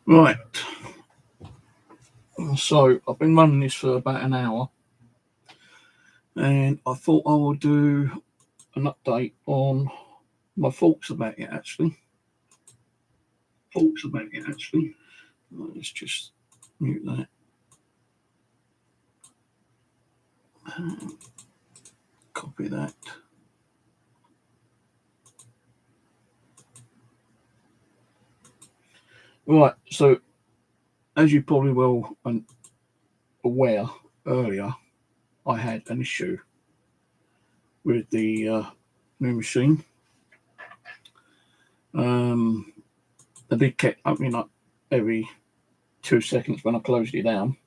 Right, so I've been running this for about an hour, and I thought I would do an update on my thoughts about it actually. Let's just mute that. Copy that. Right, so as you probably well aware earlier, I had an issue with the new machine. The big kept opening up every 2 seconds when I closed it down,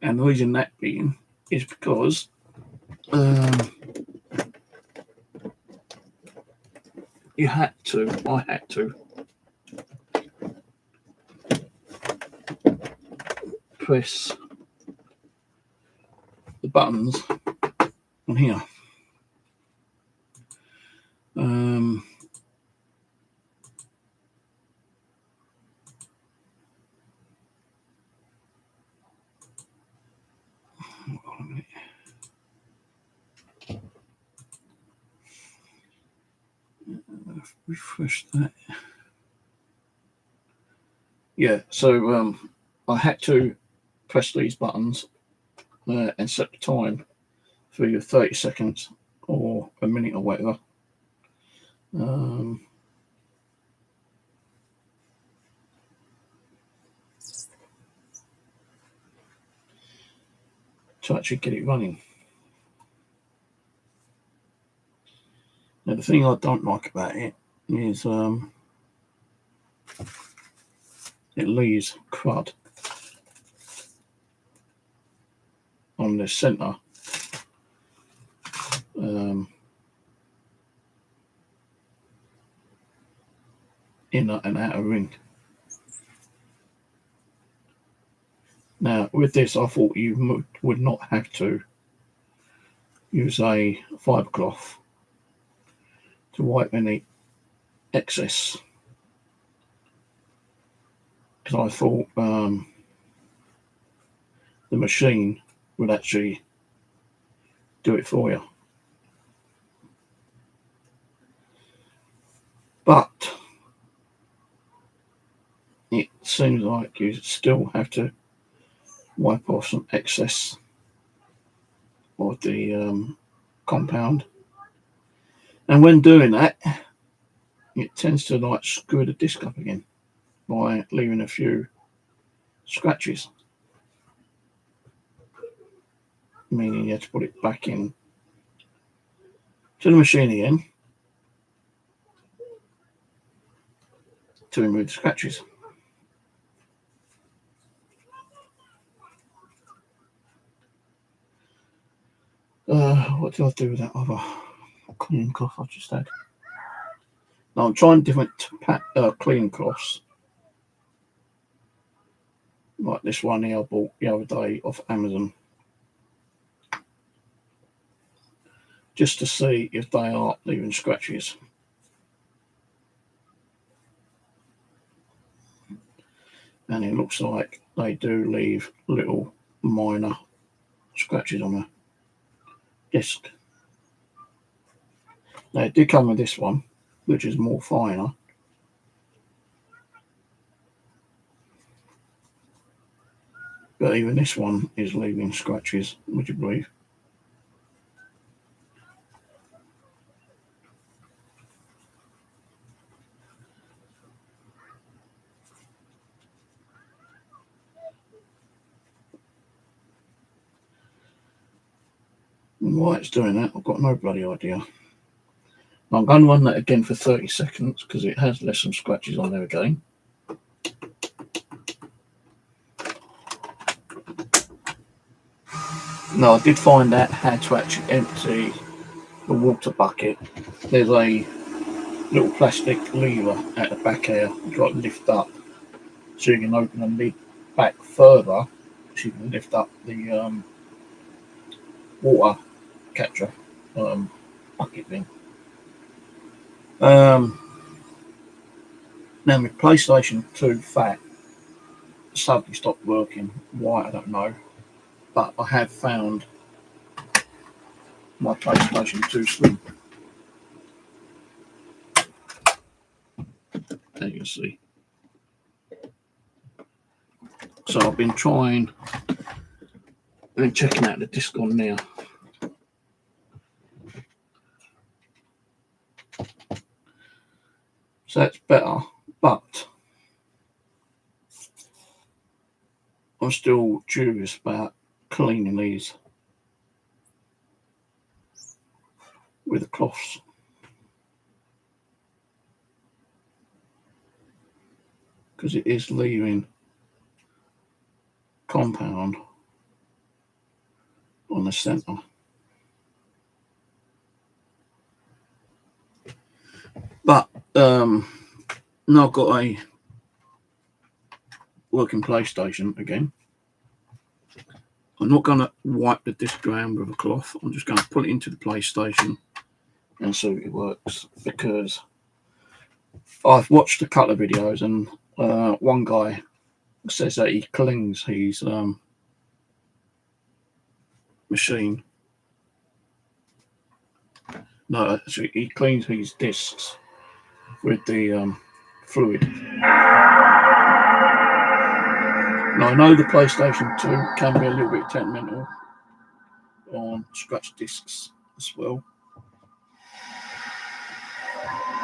and the reason that being is because I had to press the buttons on here. Refresh that. Yeah, so I had to press these buttons and set the time for either 30 seconds or a minute or whatever. To actually get it running. Now, the thing I don't like about it is it leaves crud on the center inner and outer ring. Now, with this, I thought you would not have to use a fibre cloth to wipe any excess, because I thought the machine would actually do it for you. But it seems like you still have to wipe off some excess of the compound, and when doing that, it tends to like screw the disc up again by leaving a few scratches, meaning you have to put it back in to the machine again to remove the scratches. What do I do with that other cleaning cloth I just had? Now I'm trying different cleaning cloths, like this one here I bought the other day off Amazon, just to see if they are leaving scratches. And it looks like they do leave little minor scratches on the disc. Now it did come with this one, which is more finer. But even this one is leaving scratches, would you believe? And why it's doing that, I've got no bloody idea. I'm going to run that again for 30 seconds because it has left some scratches on there again. Now, I did find out how to actually empty the water bucket. There's a little plastic lever at the back here you got to lift up so you can open the lid back further so you can lift up the water catcher bucket thing. Now Now my PlayStation 2 fat suddenly stopped working. Why, I don't know. But I have found my PlayStation 2 Slim. There you can see. So I've been trying and checking out the disc on now. So that's better, but I'm still curious about cleaning these with the cloths. Because it is leaving compound on the centre. But now I've got a working PlayStation again. I'm not going to wipe the disc around with a cloth. I'm just going to put it into the PlayStation and see if it works, because I've watched a couple of videos and one guy says that he cleans his machine. No, actually, he cleans his discs with the fluid. Now I know the PlayStation 2 can be a little bit temperamental on scratch discs as well,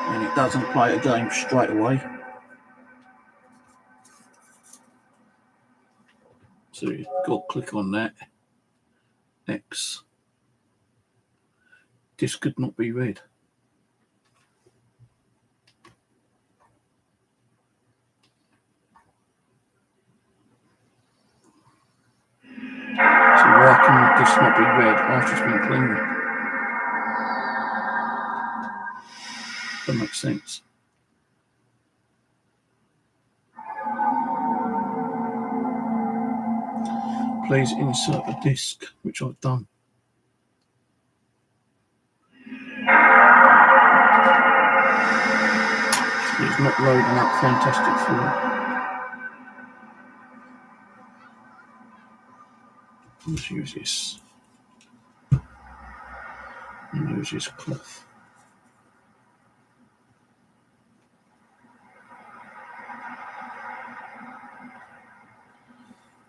and it doesn't play a game straight away. So you've got to click on that X. This could not be read. So why can this not be read after it's been cleaned? That makes sense. Please insert a disc, which I've done. It's not loading up Fantastic Four. Let's use this. And use this cloth.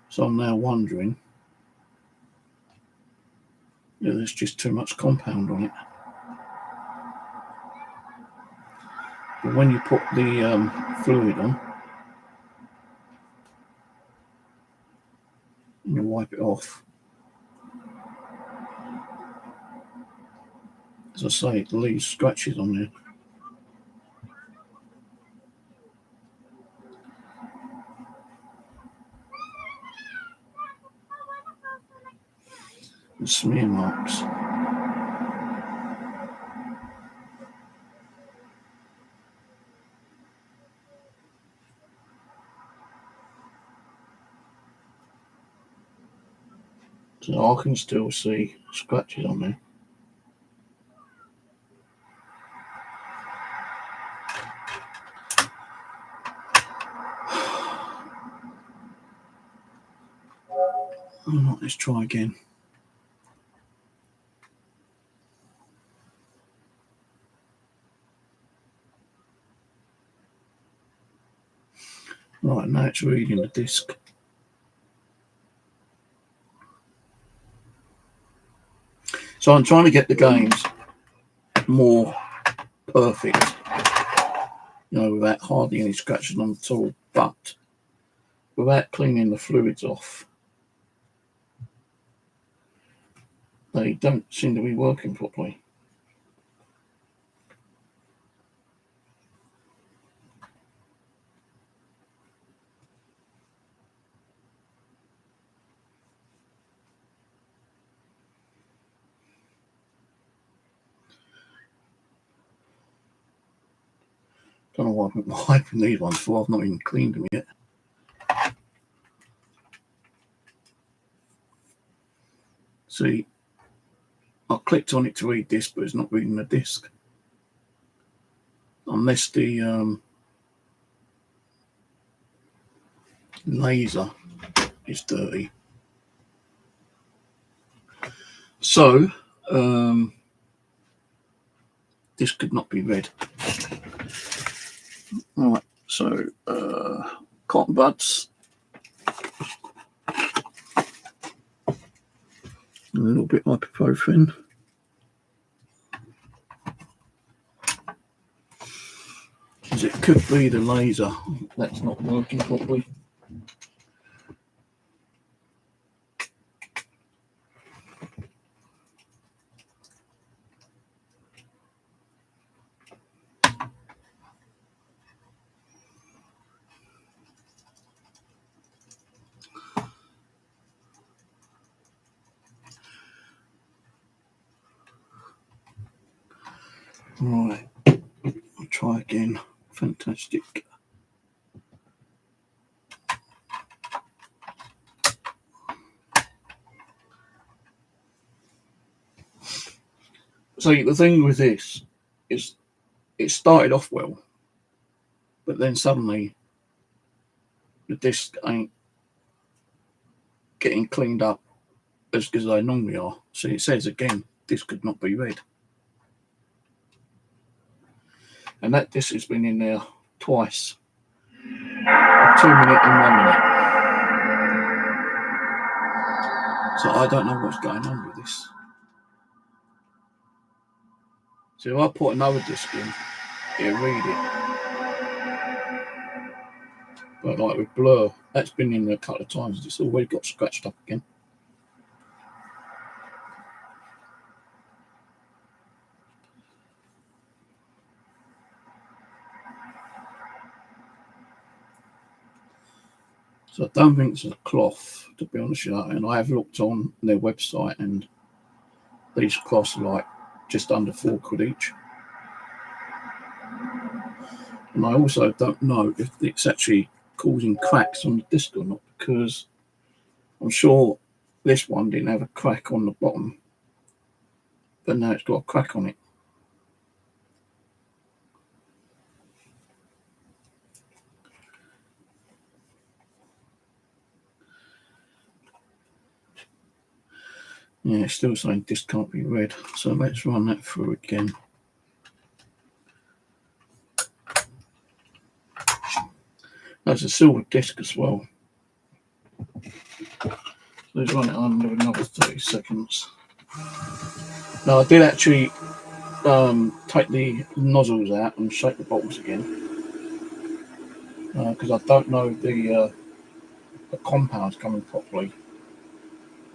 So I'm now wondering if there's just too much compound on it. But when you put the fluid on and you wipe it off, as I say, it leaves scratches on there. And smear marks. So I can still see scratches on there. Alright, let's try again. Right, now it's reading the disc. So I'm trying to get the games more perfect, you know, without hardly any scratches on at all, but without cleaning the fluids off, they don't seem to be working properly. Don't know why I've been wiping these ones for. I've not even cleaned them yet. See, I clicked on it to read this, but it's not reading the disc. Unless the laser is dirty. So this could not be read. Right, so cotton buds, a little bit of ibuprofen, as it could be the laser that's not working properly. Right, I'll try again. Fantastic. So the thing with this is it started off well, but then suddenly the discs ain't getting cleaned up as good as they normally are. So it says again, this could not be read. And that disc has been in there twice. 2 minute and 1 minute. So I don't know what's going on with this. So if I put another disc in, it'll read it. But like with Blur, that's been in there a couple of times. It's already got scratched up again. So I don't think it's a cloth, to be honest with you. And I have looked on their website, and these cloths are like just under £4 each. And I also don't know if it's actually causing cracks on the disc or not, because I'm sure this one didn't have a crack on the bottom, but now it's got a crack on it. Yeah, it's still saying disc can't be read. So let's run that through again. That's a silver disc as well. Let's run it under another 30 seconds. Now I did actually take the nozzles out and shake the bottles again, because I don't know if the compound's coming properly.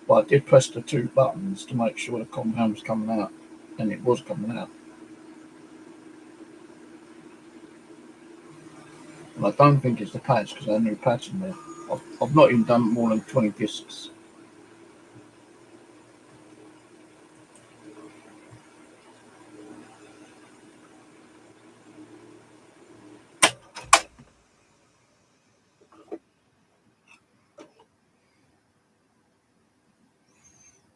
But I did press the 2 buttons to make sure the compound was coming out, and it was coming out. And I don't think it's the pads, because there are new pads in there. I've not even done more than 20 discs.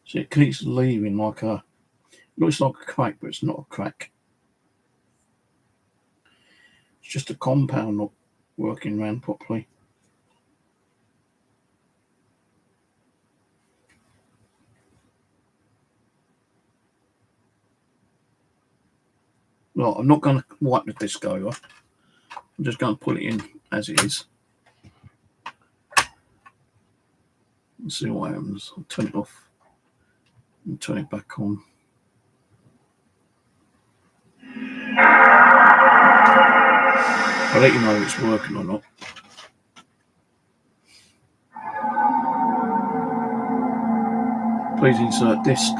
So it keeps leaving like looks like a crack, but it's not a crack. It's just a compound not working around properly. Well, I'm not going to wipe the disc over. I'm just going to put it in as it is. Let's see what happens. I'll turn it off and turn it back on. I'll let you know if it's working or not. Please insert disc.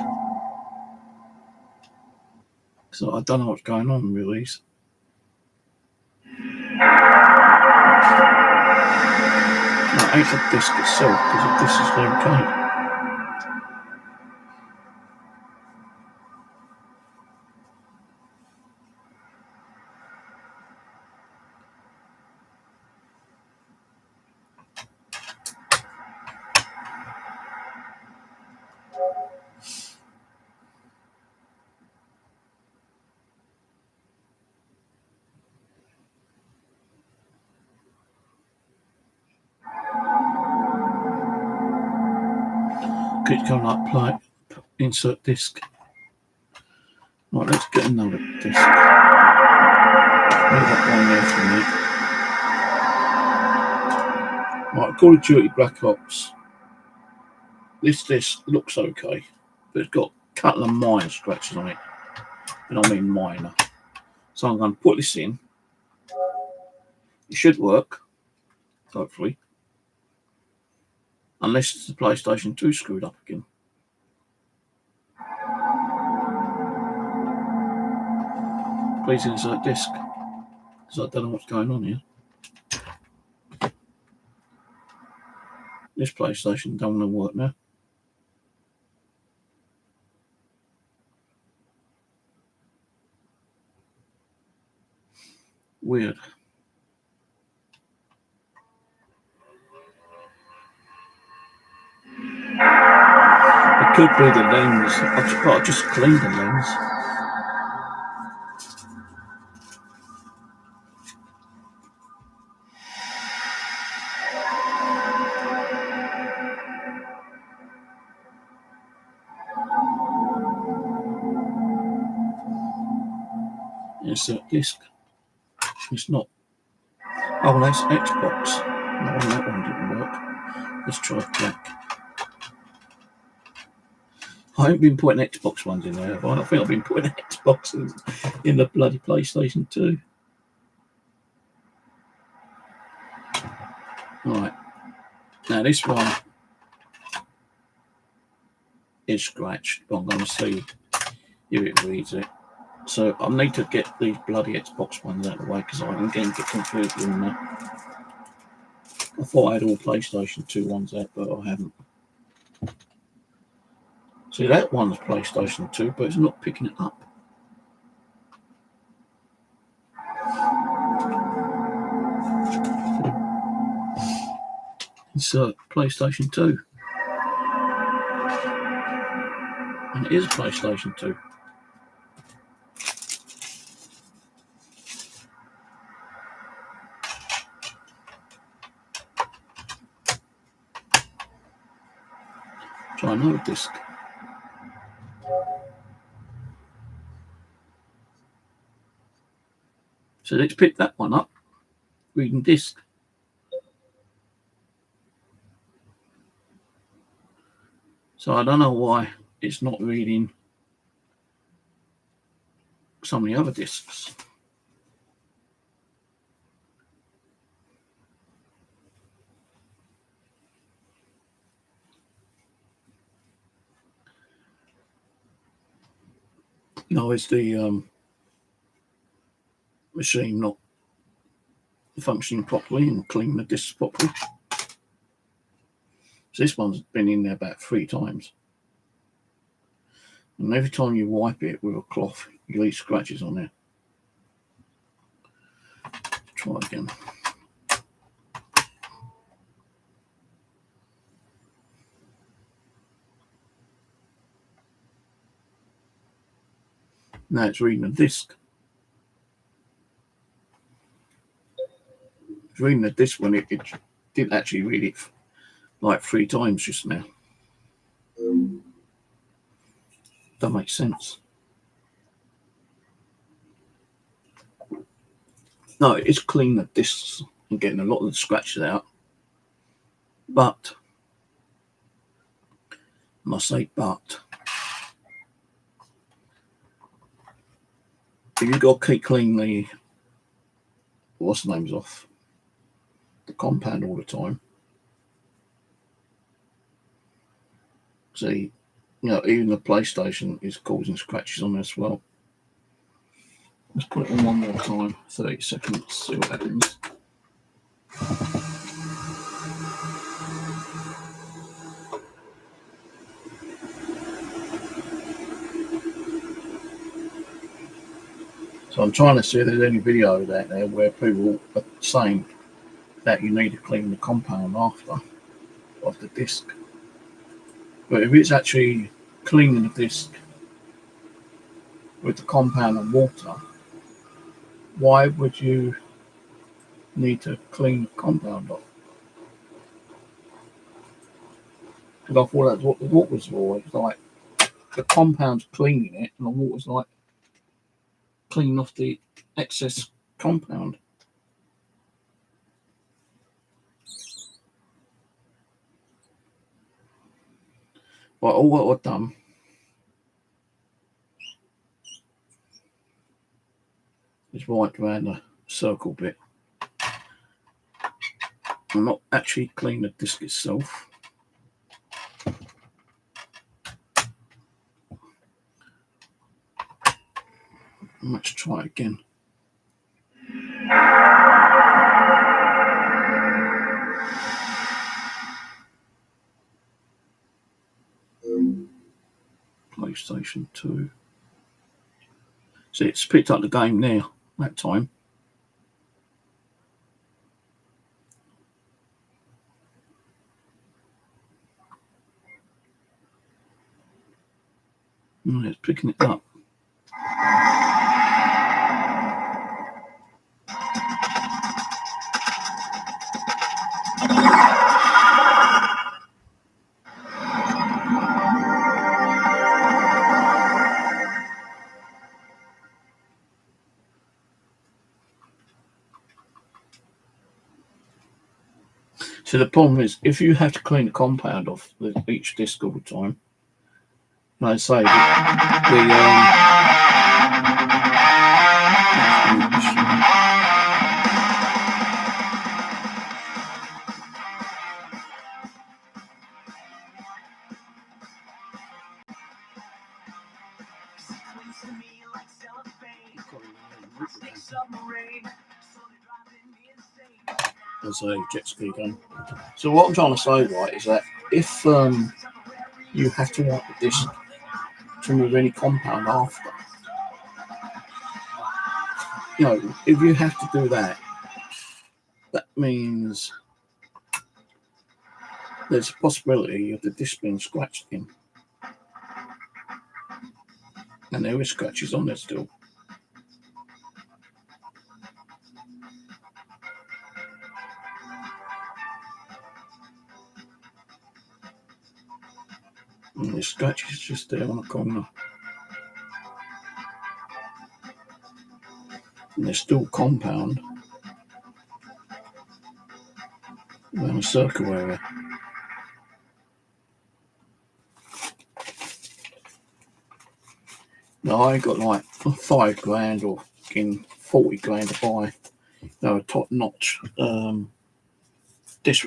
So I don't know what's going on with these. No, it ain't the disc itself, because the disc is okay. Keeps coming up, play, insert disc. Right, let's get another disc. Leave that one there for me. Right, Call of Duty Black Ops. This disc looks okay, but it's got a couple of minor scratches on it. And I mean minor. So I'm going to put this in. It should work, hopefully. Unless it's the PlayStation 2 screwed up again. Please insert disc, because I don't know what's going on here. This PlayStation don't want to work now. Weird. It could be the lens. I just cleaned the lens. Insert disc. It's not. Oh, that's Xbox. No, that one didn't work. Let's try black. I haven't been putting Xbox ones in there, have I? I think I've been putting Xbox in the bloody PlayStation 2. Right. Now this one is scratched, but I'm going to see if it reads it. So I need to get these bloody Xbox ones out of the way because I'm getting confused with them. I thought I had all PlayStation 2 ones out, but I haven't. See, that one's PlayStation 2, but it's not picking it up. Insert PlayStation 2. And it is PlayStation 2. Try another disc. So let's pick that one up. Reading disc. So I don't know why it's not reading some of the other discs. No, it's the machine not functioning properly and cleaning the discs properly. So this one's been in there about 3 times. And every time you wipe it with a cloth, you leave scratches on there. Try again. Now it's reading a disc. It's reading a disc when it did actually read it like 3 times just now. That makes sense. No, it's cleaning the discs and getting a lot of the scratches out. But, and I say but, if you've got to keep cleaning the, what's the names off, the compound all the time. See, you know, even the PlayStation is causing scratches on it as well. Let's put it on one more time, 30 seconds, see what happens. So I'm trying to see if there's any video out there where people are saying that you need to clean the compound after of the disc. But if it's actually cleaning the disc with the compound and water, why would you need to clean the compound off? because I thought that's what the water's for. It's like the compound's cleaning it, and the water's like cleaning off the excess compound. But all what I've done is wiped around the circle bit. I'm not actually cleaning the disc itself. Let's try again. PlayStation 2. See, it's picked up the game now, that time. It's picking it up. So the problem is, if you have to clean the compound off each disc all the time, like I say, there's a jet ski gun. So what I'm trying to say, right, is that if you have to wipe the disc to remove any compound after, you know, if you have to do that, that means there's a possibility of the disc being scratched in. And there is scratches on there still. And the scratch is just there on the corner. And there's still compound around the circle area. Now I got like £5 or £40 to buy, you know, a top-notch disc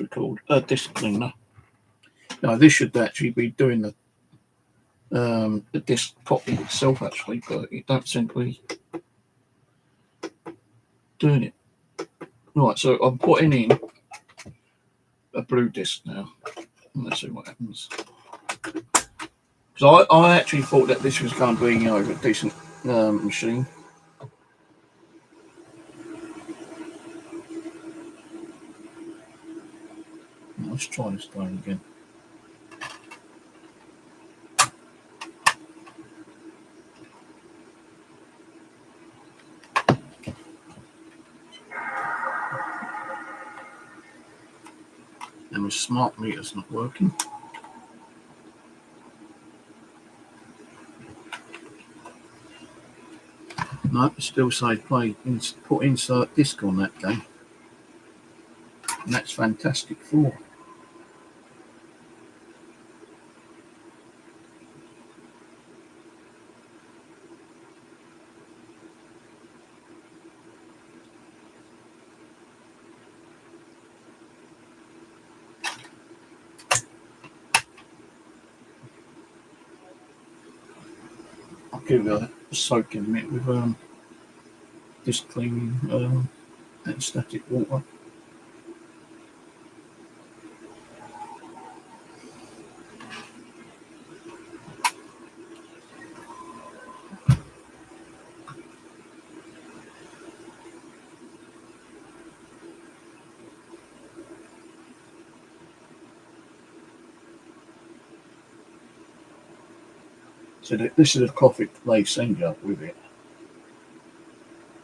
cleaner. Now this should actually be doing the disc properly itself actually, but it don't seem to be doing it. Right, so I'm putting in a blue disc now. Let's see what happens. Because I actually thought that this was going to be, you know, a decent machine. Let's try this going again. And my smart meter's not working. No, it still says put insert disc on that game. And that's Fantastic Four. I'll give it a soak in a minute with disc cleaning and static water. So this is a cloth they send you with it,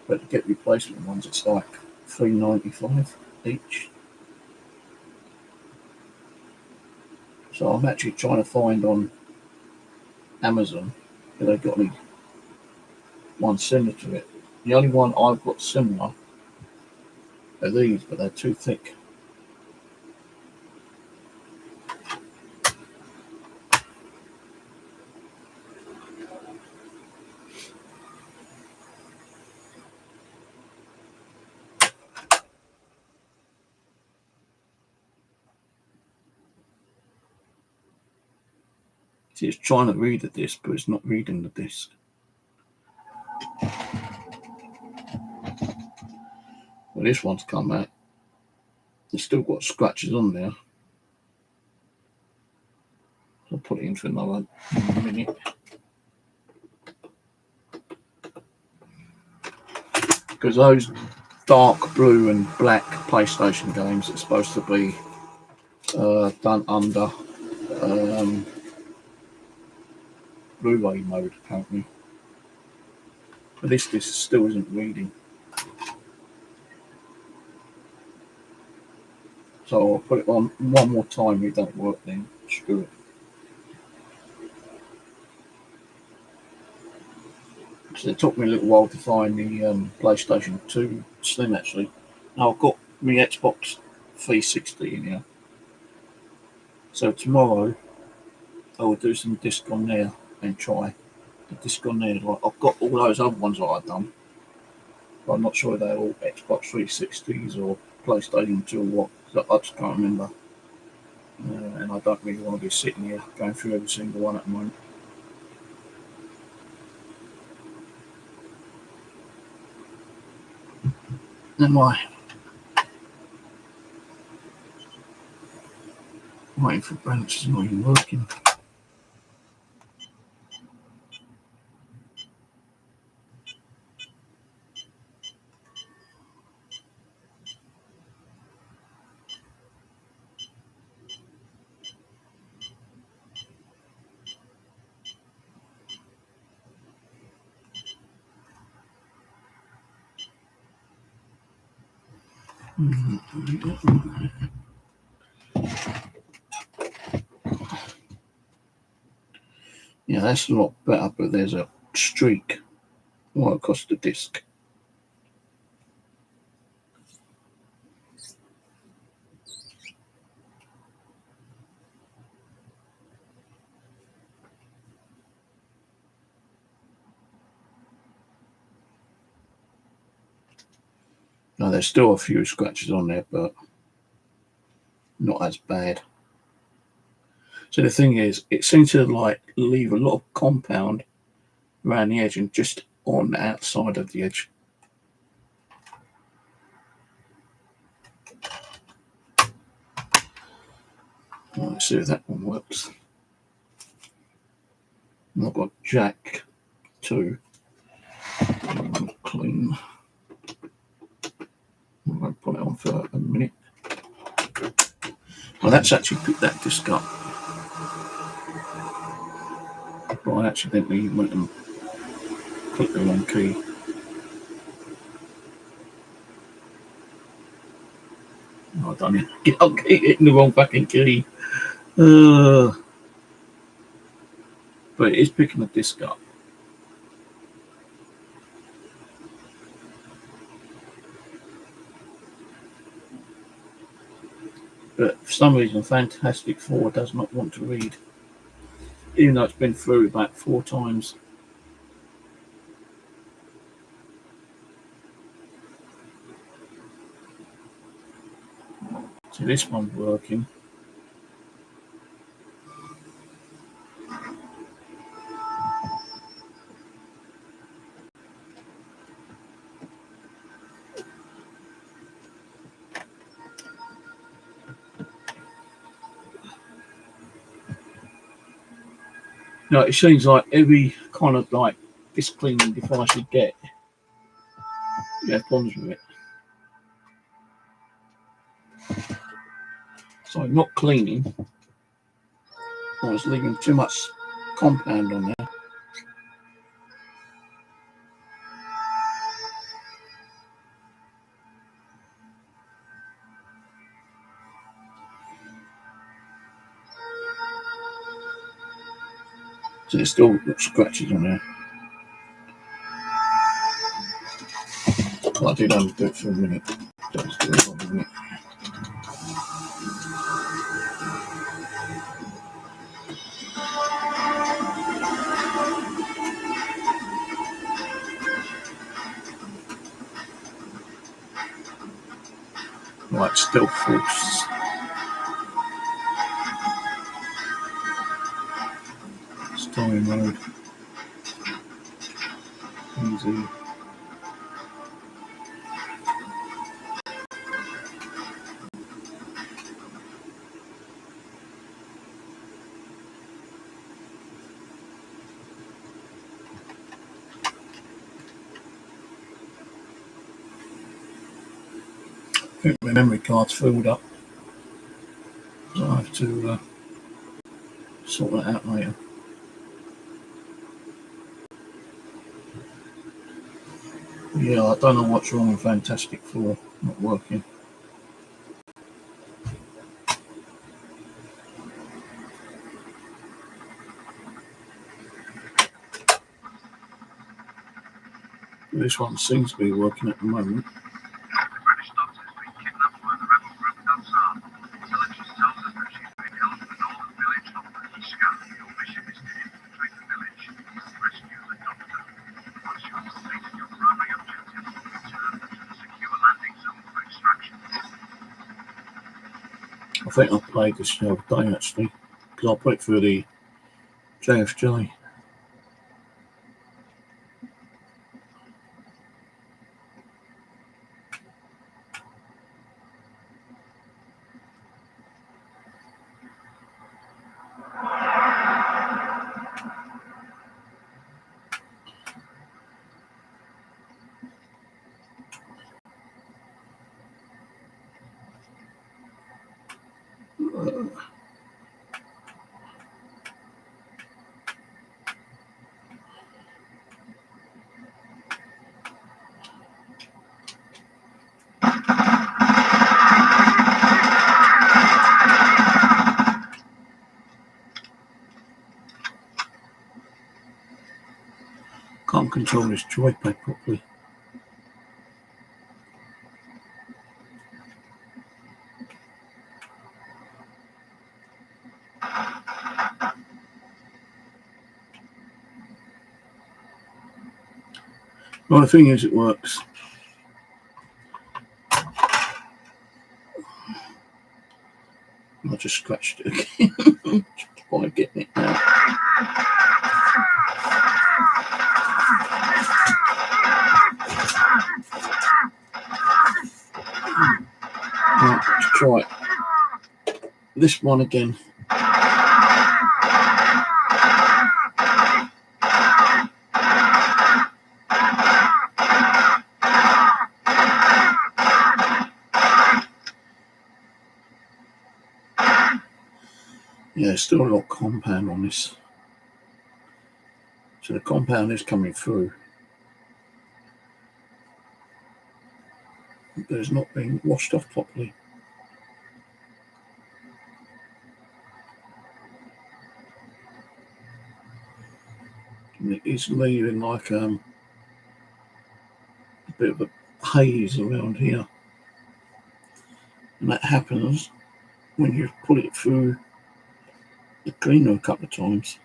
but to get replacement ones, it's like $3.95 each. So I'm actually trying to find on Amazon if they've got any one similar to it. The only one I've got similar are these, but they're too thick. See, it's trying to read the disc, but it's not reading the disc. Well, this one's come out. It's still got scratches on there. I'll put it into another minute. Because those dark blue and black PlayStation games are supposed to be done under Blu-ray mode, apparently. But this disc still isn't reading. So I'll put it on one more time. If it don't work, then screw it. So it took me a little while to find the PlayStation 2 Slim, actually. Now I've got my Xbox 360 in here. So tomorrow I will do some disc on there and try the disc on there. I've got all those other ones that I've done, but I'm not sure if they're all Xbox 360s or PlayStation 2 or what. So I just can't remember. And I don't really want to be sitting here going through every single one at the moment. Am I waiting for branches not even working? Yeah, that's a lot better, but there's a streak right across the disc. Now, there's still a few scratches on there, but not as bad. So the thing is, it seems to like leave a lot of compound around the edge and just on the outside of the edge. Let's see if that one works. And I've got Jack 2. Clean. I'm going to put it on for a minute. Well, that's actually picked that disc up. But I accidentally went and clicked the wrong key. Oh, I don't know. I'll keep hitting the wrong fucking key. But it is picking the disc up. But for some reason, Fantastic Four does not want to read, even though it's been through about 4 times. So this one's working. No, it seems like every kind of like disc cleaning device you get, you have problems with it. So I'm not cleaning. I was leaving too much compound on there. So there's still got scratches on there. Well, I did only do it for a minute. Don't do it for a minute. Right, still false. Story mode. Easy. I think my memory card's filled up, so I have to sort that out later. Yeah, I don't know what's wrong with Fantastic Four, not working. This one seems to be working at the moment. I think I played this the other day actually, because I put it through the JFJ. Can't control this joypad properly. Well, the thing is, it works. I just scratched it again. Just want to get it now. Right, let's try it. This one again. Yeah, still a lot of compound on this. So the compound is coming through, but it's not being washed off properly. And it is leaving like a bit of a haze around here. And that happens when you put it through the cleaner a couple of times.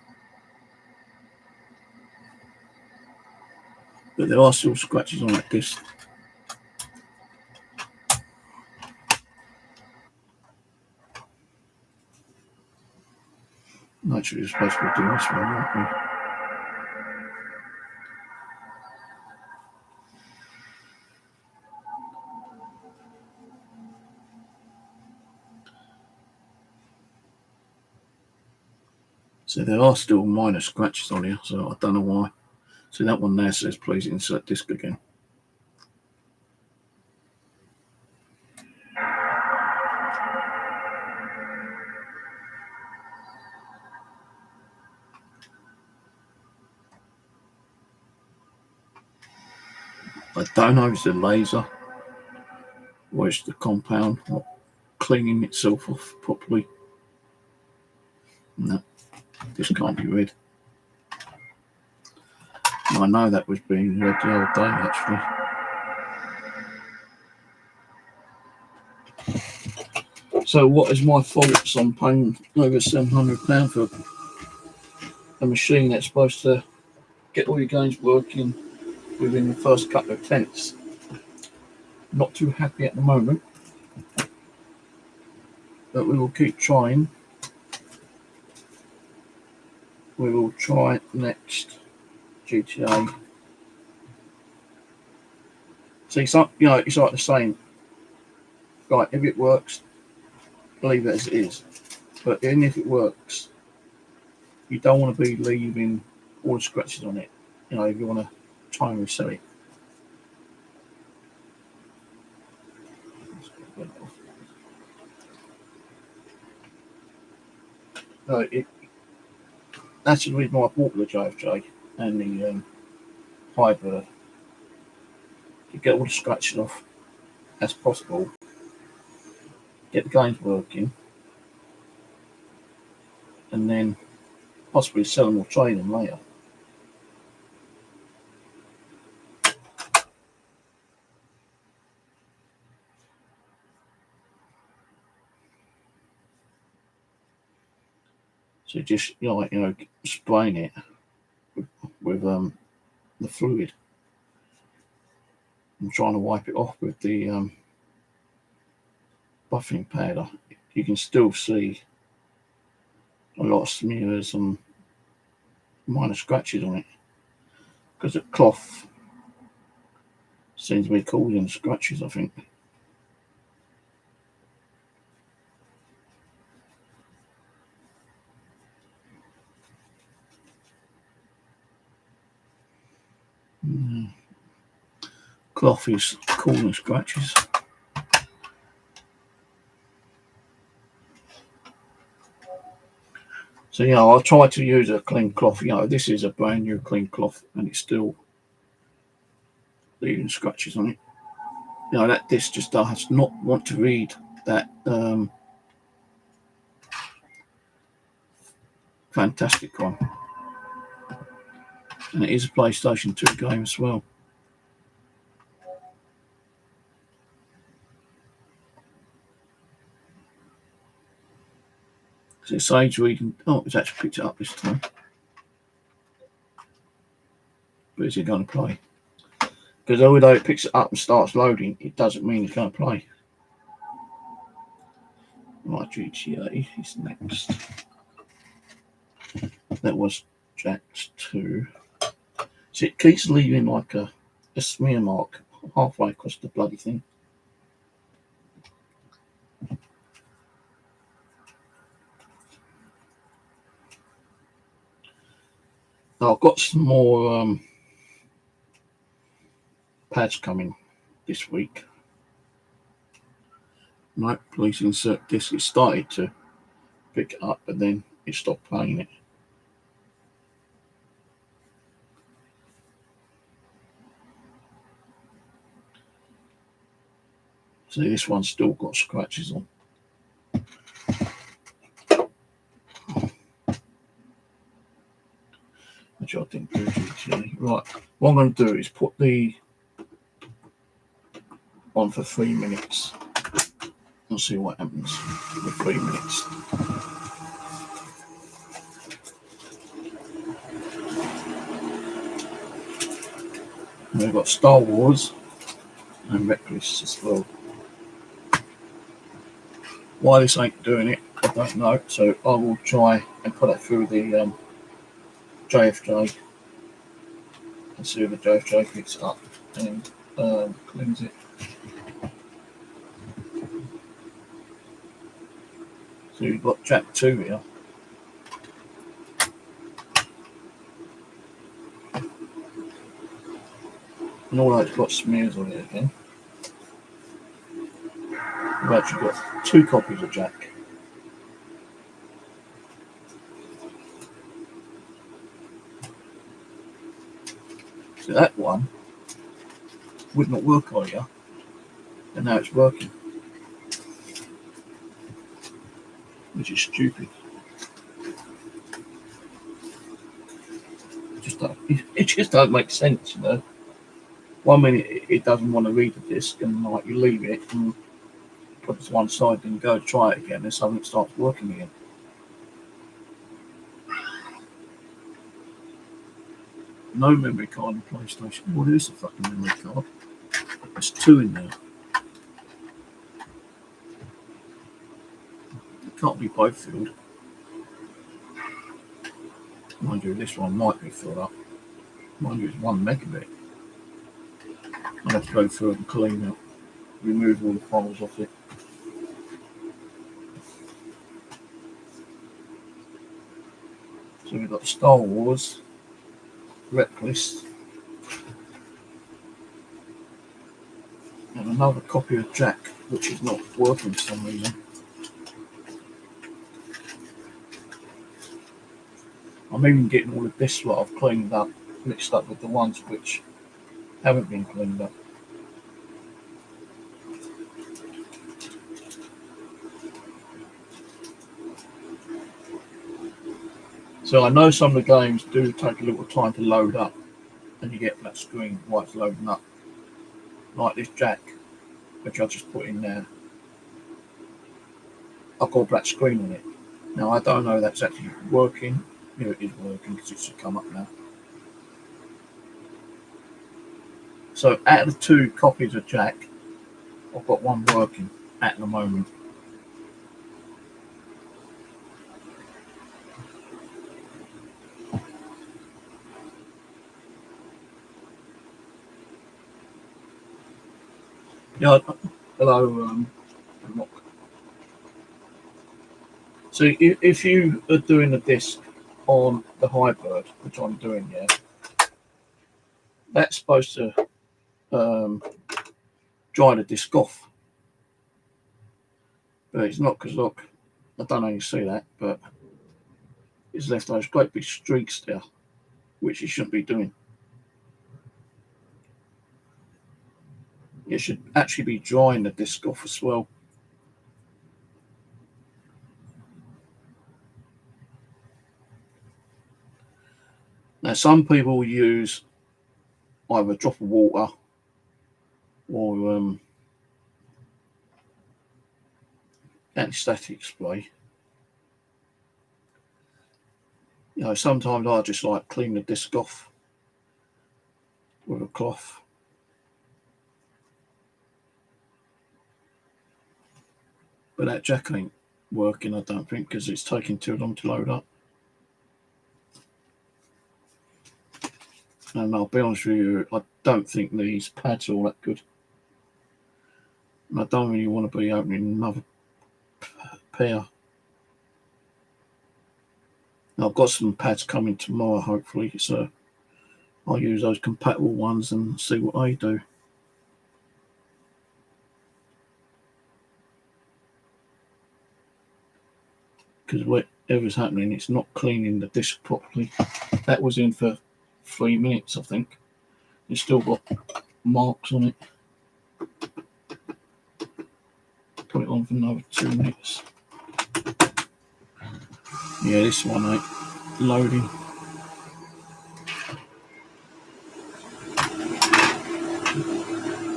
But there are still scratches on that disc. Actually, we're supposed to be doing this one, aren't we? So there are still minor scratches on here, so I don't know why. So that one there says please insert disc again. I don't know if it's the laser or it's the compound not cleaning itself off properly. No, this can't be read. I know that was being heard the other day, actually. So what is my thoughts on paying over £700 for a machine that's supposed to get all your games working within the first couple of attempts? Not too happy at the moment, but we will keep trying. We will try next GTA. So it's like, it's like the saying, right, if it works, leave it as it is. But even if it works, you don't want to be leaving all the scratches on it, if you want to try and resell it. That's the reason why I bought the JFJ and the HYBIRD, to get all the scratches off as possible, get the games working, and then possibly sell them or trade them later. So just spraying it with the fluid and trying to wipe it off with the buffing powder. You can still see a lot of smears and minor scratches on it because the cloth seems to be causing scratches, I think. Cloth is causing scratches. So I'll try to use a clean cloth. This is a brand new clean cloth and it's still leaving scratches on it. That disc just does not want to read that fantastic one. And it is a PlayStation 2 game as well. So it's age reading. Oh, it's actually picked it up this time. But is it going to play? Because although it picks it up and starts loading, it doesn't mean it's going to play. Right, GTA is next. That was Jack's 2. So it keeps leaving like a smear mark halfway across the bloody thing. Now I've got some more pads coming this week. No, please insert disc. It started to pick it up, but then it stopped playing it. See, this one's still got scratches on. Which I didn't do GTA. Right, what I'm going to do is put the on for 3 minutes and see what happens for 3 minutes. And we've got Star Wars and Reckless as well. Why this ain't doing it, I don't know. So I will try and put it through the JFJ and see if the JFJ picks it up and cleans it. So you've got Jack 2 here. And although it's got smears on it again, we've actually got 2 copies of Jack. So that one would not work on you, and now it's working, which is stupid. Just it just don't make sense, you know. 1 minute it doesn't want to read the disc, and like you leave it and put it to one side and go try it again, and suddenly it starts working again. No memory card in PlayStation. What is the fucking memory card? There's 2 in there. It can't be both filled. Mind you, this one might be filled up. Mind you, it's 1 megabit. I'll have to go through it and clean it, remove all the files off it. So we've got Star Wars, rep list, and another copy of Jack, which is not working for some reason. I'm even getting all of this what I've cleaned up mixed up with the ones which haven't been cleaned up. So I know some of the games do take a little time to load up, and you get that screen while it's loading up. Like this Jack, which I just put in there. I've got a black screen on it. Now I don't know if that's actually working. Here it is working because it should come up now. So out of the 2 copies of Jack, I've got 1 working at the moment. Yeah, hello, Rock. So if you are doing a disc on the HYBIRD, which I'm doing, yeah, that's supposed to dry the disc off. But it's not, because look, I don't know if you see that, but it's left those great big streaks there, which it shouldn't be doing. It should actually be drying the disc off as well. Now, some people use either a drop of water or anti-static spray. You know, sometimes I just like clean the disc off with a cloth. But that Jack ain't working, I don't think, because it's taking too long to load up. And I'll be honest with you, I don't think these pads are all that good. And I don't really want to be opening another pair. Now, I've got some pads coming tomorrow, hopefully, so I'll use those compatible ones and see what they do. Because whatever's happening, it's not cleaning the disc properly. That was in for 3 minutes, I think. It's still got marks on it. Put it on for another 2 minutes. Yeah, this one ain't loading.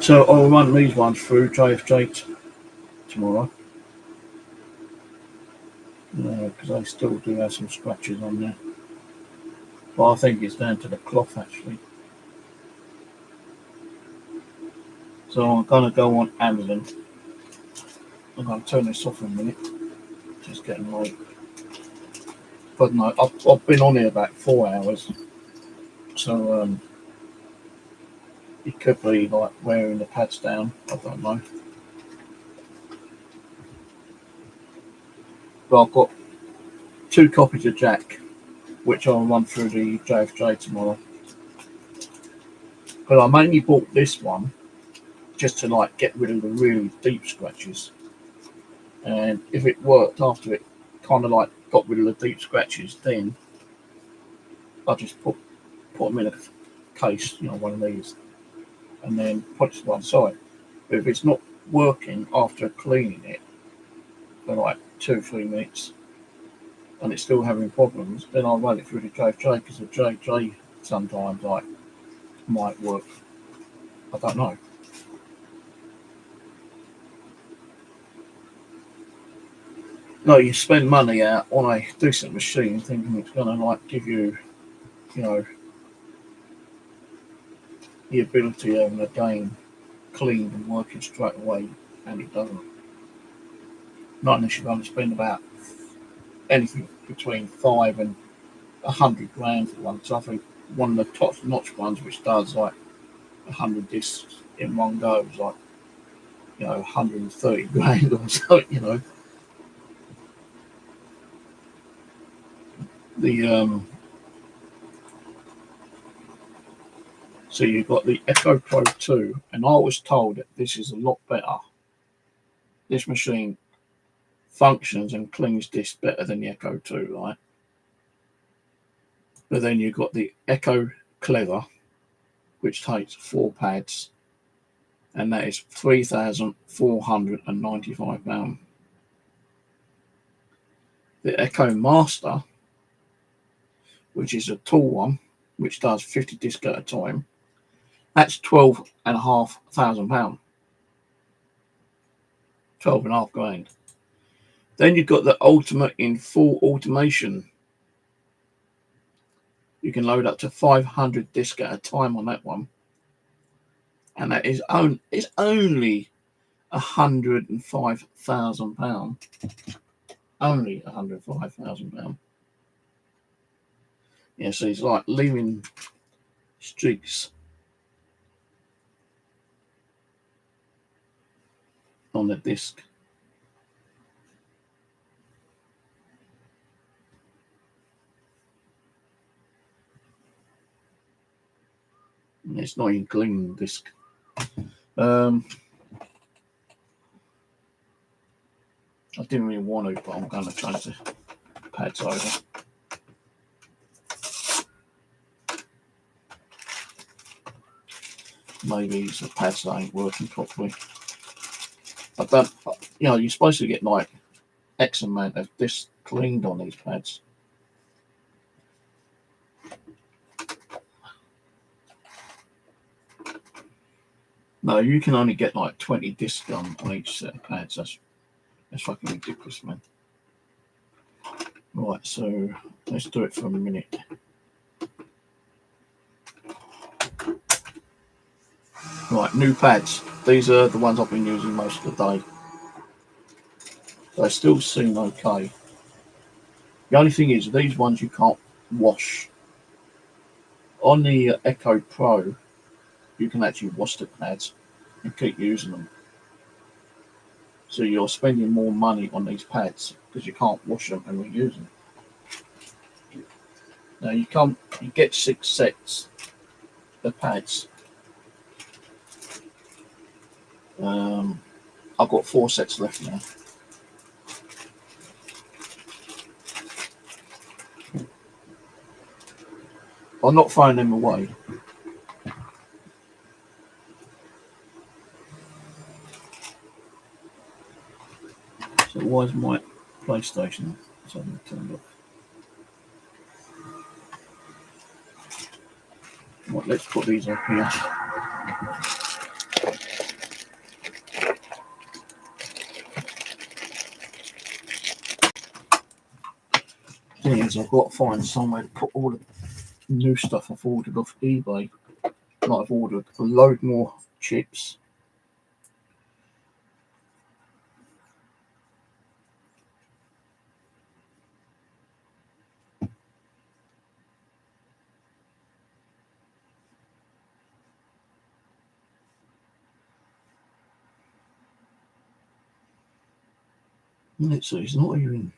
So I'll run these ones through JFJ tomorrow. Because they still do have some scratches on there. But I think it's down to the cloth, actually. So I'm going to go on Amazon. I'm going to turn this off in a minute. Just getting late. But no, I've been on here about 4 hours. So it could be like wearing the pads down. I don't know. But I've got 2 copies of Jack, which I'll run through the JFJ tomorrow. But I mainly bought this one just to like get rid of the really deep scratches. And if it worked after it kind of like got rid of the deep scratches, then I just put them in a case, you know, one of these, and then put it to one side. But if it's not working after cleaning it for like 2 or 3 minutes and it's still having problems, then I'll run it through the JFJ, because the JFJ sometimes like might work. I don't know. No, you spend money out on a decent machine thinking it's going to like give you, you know, the ability of the game clean and working straight away, and it doesn't. Not unless you're going to spend about anything between 5 and 100 grand for one. So I think one of the top notch ones, which does like 100 discs in one go, is like 130 grand or so. The So you've got the Echo Pro 2, and I was told that this is a lot better. This machine functions and cleans discs better than the Echo 2, right? But then you've got the Echo Clever, which takes 4 pads, and that is £3,495. The Echo Master, which is a tall one, which does 50 discs at a time, that's £12,500. 12.5 grand. Then you've got the Ultimate in full automation. You can load up to 500 discs at a time on that one, and that is only £105,000. Only £105,000. Yeah, so it's like leaving streaks on the disc. It's not even clean disc. I didn't really want to, but I'm going to change the pads over. Maybe the pads ain't working properly. I don't, you're supposed to get like X amount of discs cleaned on these pads. No, you can only get like 20 discs on each set of pads. That's fucking ridiculous, man. Right, so let's do it for a minute. Right, new pads. These are the ones I've been using most of the day. They still seem okay. The only thing is, these ones you can't wash. On the Echo Pro, you can actually wash the pads and keep using them. So you're spending more money on these pads because you can't wash them and reuse them. Now you get 6 sets of pads. I've got 4 sets left now. I'm not throwing them away. So why is my PlayStation suddenly turned off? Right, let's put these up here. Thing is, I've got to find somewhere to put all the new stuff I've ordered off eBay. Like I've ordered a load more chips. Let's see, it's not even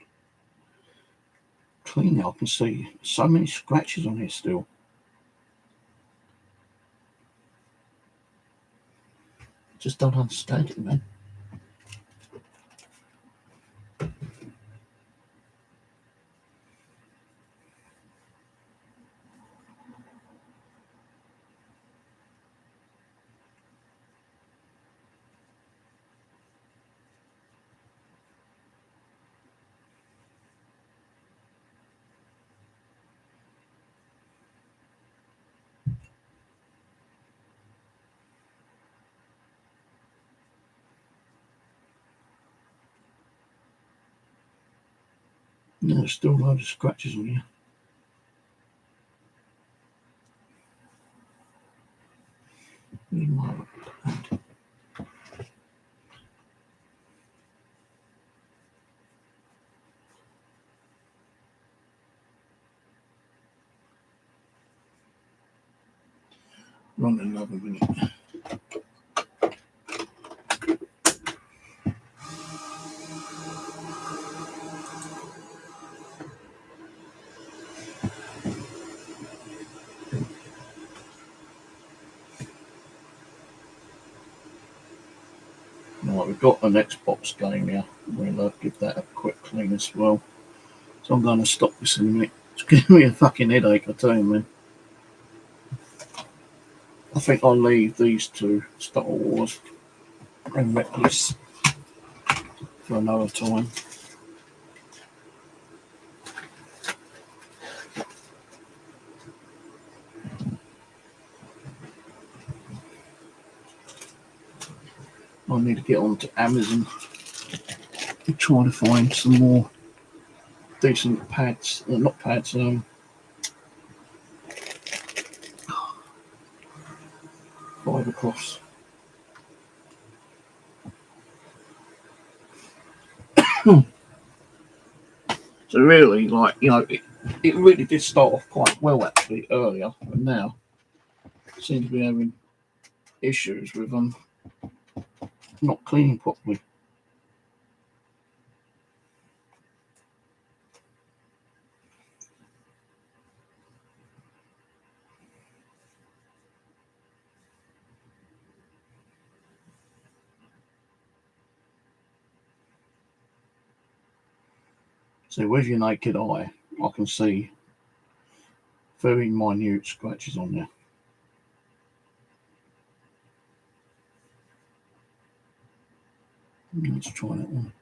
clean now. I can see so many scratches on here still. Just don't understand it, man. No, there's still loads of scratches on here. Run another minute. Right, we've got an Xbox game here. We'll give that a quick clean as well. So I'm going to stop this in a minute. It's giving me a fucking headache, I tell you, man. I think I'll leave these two, Star Wars and Reckless, for another time. I need to get onto Amazon and try to find some more decent pads, not pads, fibre cloths. So really, like, you know, it really did start off quite well actually earlier, but now it seems to be having issues with not cleaning properly. So with your naked eye, I can see very minute scratches on there. Let's try that one.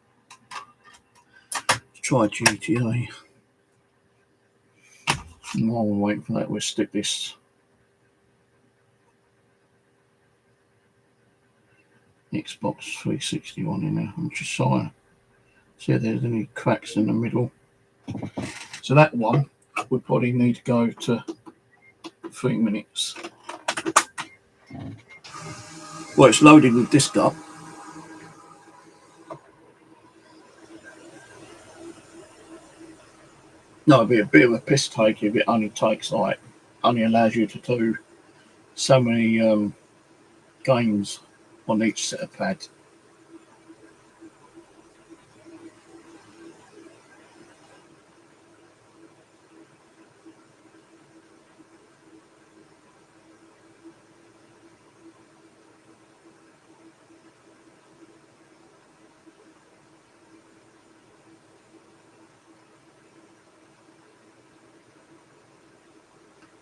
Let's try GTA. And while we're waiting for that, we'll stick this Xbox 360 one in there. I'm just trying to see if there's any cracks in the middle. So that one would probably need to go to 3 minutes. Well, it's loaded with disk up. No, it'd be a bit of a piss take if it only allows you to do so many games on each set of pads.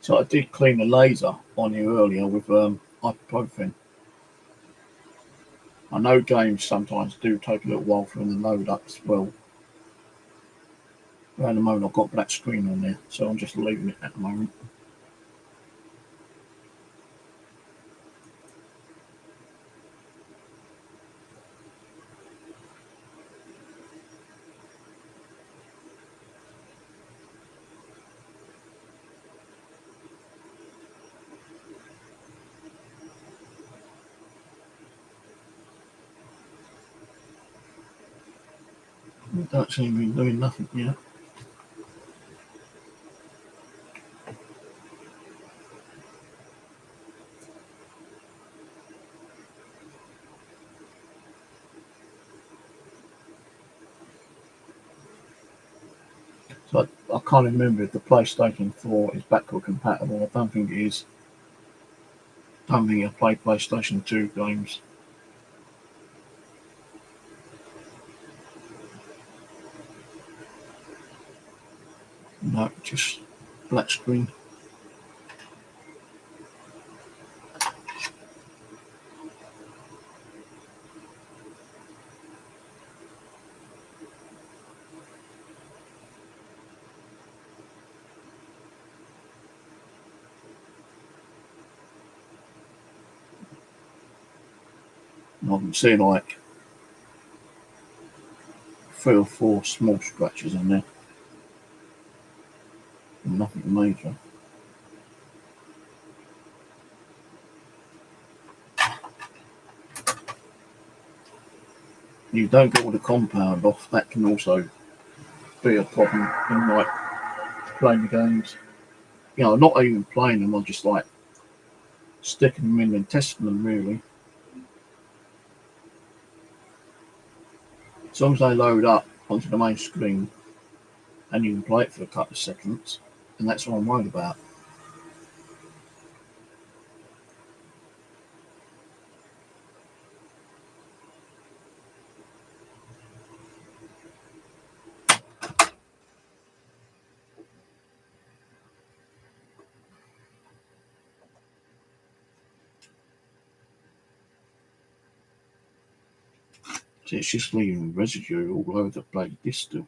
So I did clean the laser on here earlier with ibuprofen. I know games sometimes do take a little while for them to load up as well. At the moment I've got black screen on there, so I'm just leaving it at the moment. It don't seem to be doing nothing yet. So I can't remember if the PlayStation 4 is backward compatible. I don't think it is. I don't think I play PlayStation 2 games. No, just black screen. I can see like 3 or 4 small scratches on there. Nothing major. You don't get all the compound off, that can also be a problem in like playing the games. You know, not even playing them, I'm just like sticking them in and testing them really. As long as they load up onto the main screen and you can play it for a couple of seconds, and that's what I'm worried about. So it's just leaving residue all over the bloody disc still.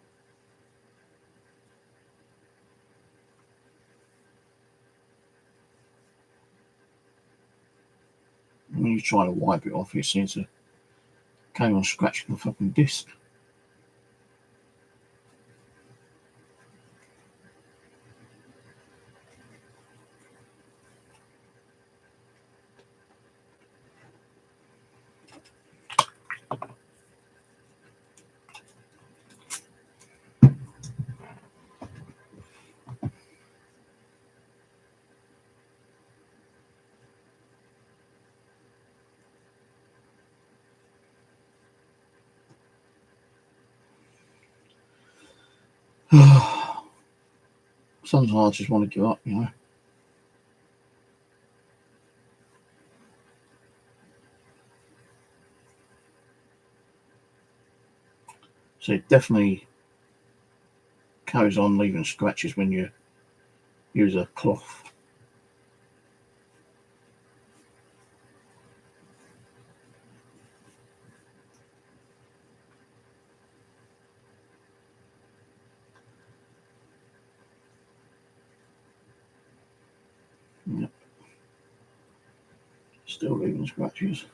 When you try to wipe it off, it seems to carry on scratching the fucking disc. Sometimes I just want to give up, you know. So it definitely carries on leaving scratches when you use a cloth. Yep. Still leaving scratches.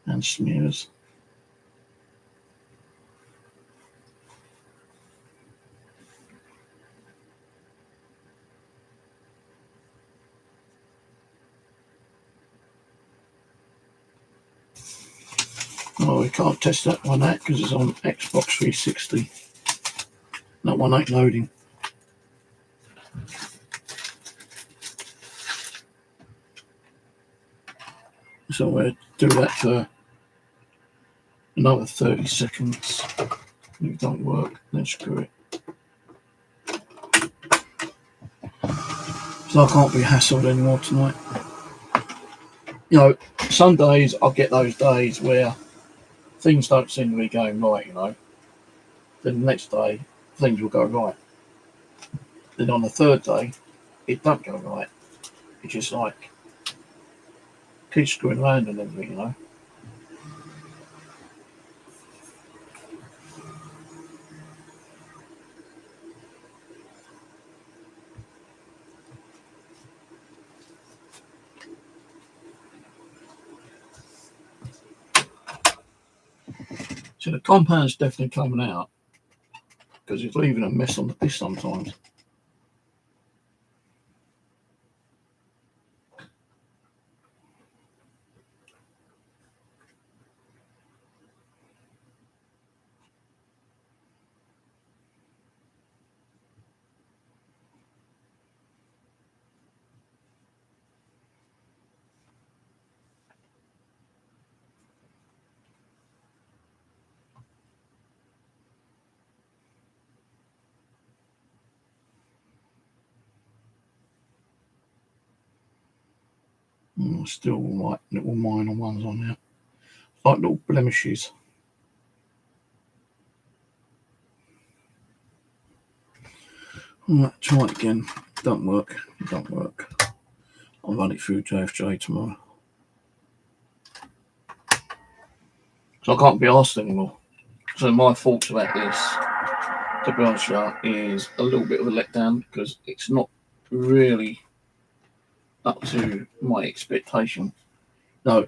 And smears. Oh, we can't test that one out because it's on Xbox 360. That one ain't loading. So we'll do that for another 30 seconds. If it don't work, then screw it. So I can't be hassled anymore tonight. You know, some days I'll get those days where things don't seem to be going right, you know. Then the next day, things will go right. Then on the third day, it don't go right. It just like keeps screwing around and everything, you know. So the compound's definitely coming out because it's leaving a mess on the disc sometimes. Still like little minor ones on there, like little blemishes. Right, try it again. Don't work. I'll run it through JFJ tomorrow. So I can't be asked anymore. So my thoughts about this, to be honest with you, is a little bit of a letdown because it's not really up to my expectation. No,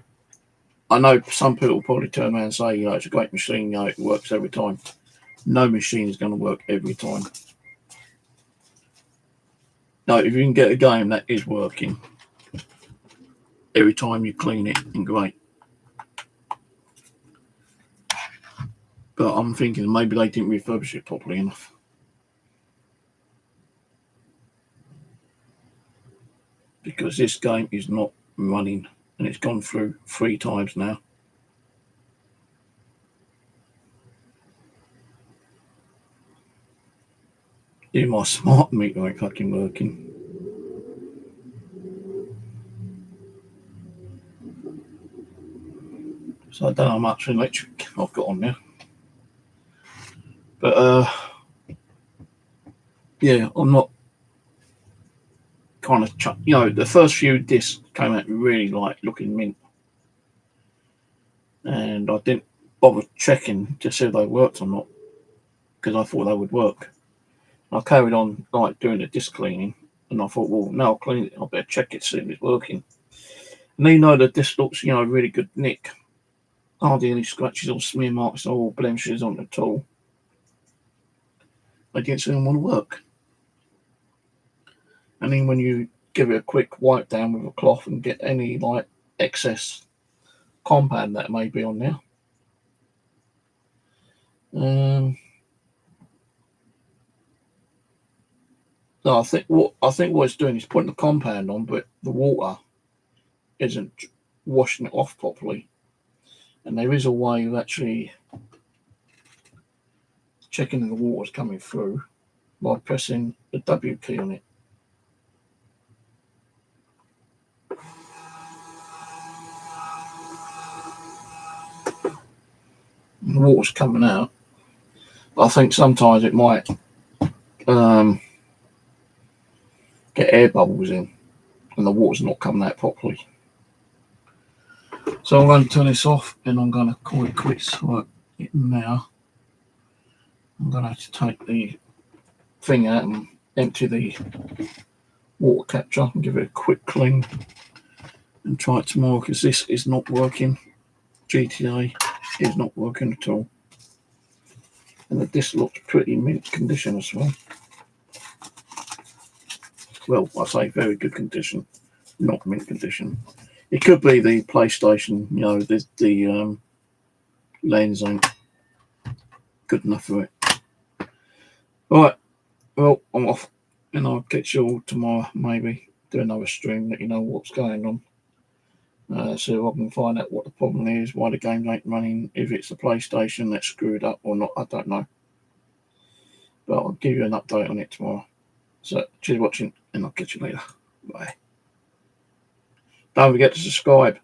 I know some people probably turn around and say, you know, it's a great machine, you know, it works every time. No machine is going to work every time. No, if you can get a game that is working every time you clean it, then great. But I'm thinking maybe they didn't refurbish it properly enough. Because this game is not running, and it's gone through 3 times now. Even my smart meter ain't fucking working. So I don't know how much electric I've got on there. But yeah, I'm not kind of, you know, the first few discs came out really like looking mint. And I didn't bother checking to see if they worked or not, because I thought they would work. I carried on like doing the disc cleaning, and I thought, well, now I'll clean it, I better check it, see if it's working. And you know, the disc looks, you know, really good nick. Hardly any scratches or smear marks or blemishes on the tool. They didn't seem to want to work. And then when you give it a quick wipe down with a cloth and get any like excess compound that may be on there. No, I think what it's doing is putting the compound on, but the water isn't washing it off properly. And there is a way of actually checking if the water's coming through by pressing the W key on it. And the water's coming out. But I think sometimes it might get air bubbles in and the water's not coming out properly. So I'm going to turn this off and I'm going to call it quits right now. I'm going to have to take the thing out and empty the water capture and give it a quick clean and try it tomorrow, because this is not working. GTA is not working at all. And the disc looks pretty mint condition as well. Well, I say very good condition, not mint condition. It could be the PlayStation, you know, the lens ain't good enough for it. Alright, well, I'm off, and I'll catch you all tomorrow, maybe. Do another stream, let you know what's going on. See if I can find out what the problem is, why the game ain't running, if it's the PlayStation that's screwed up or not, I don't know. But I'll give you an update on it tomorrow. So, cheers for watching, and I'll catch you later. Bye. Don't forget to subscribe.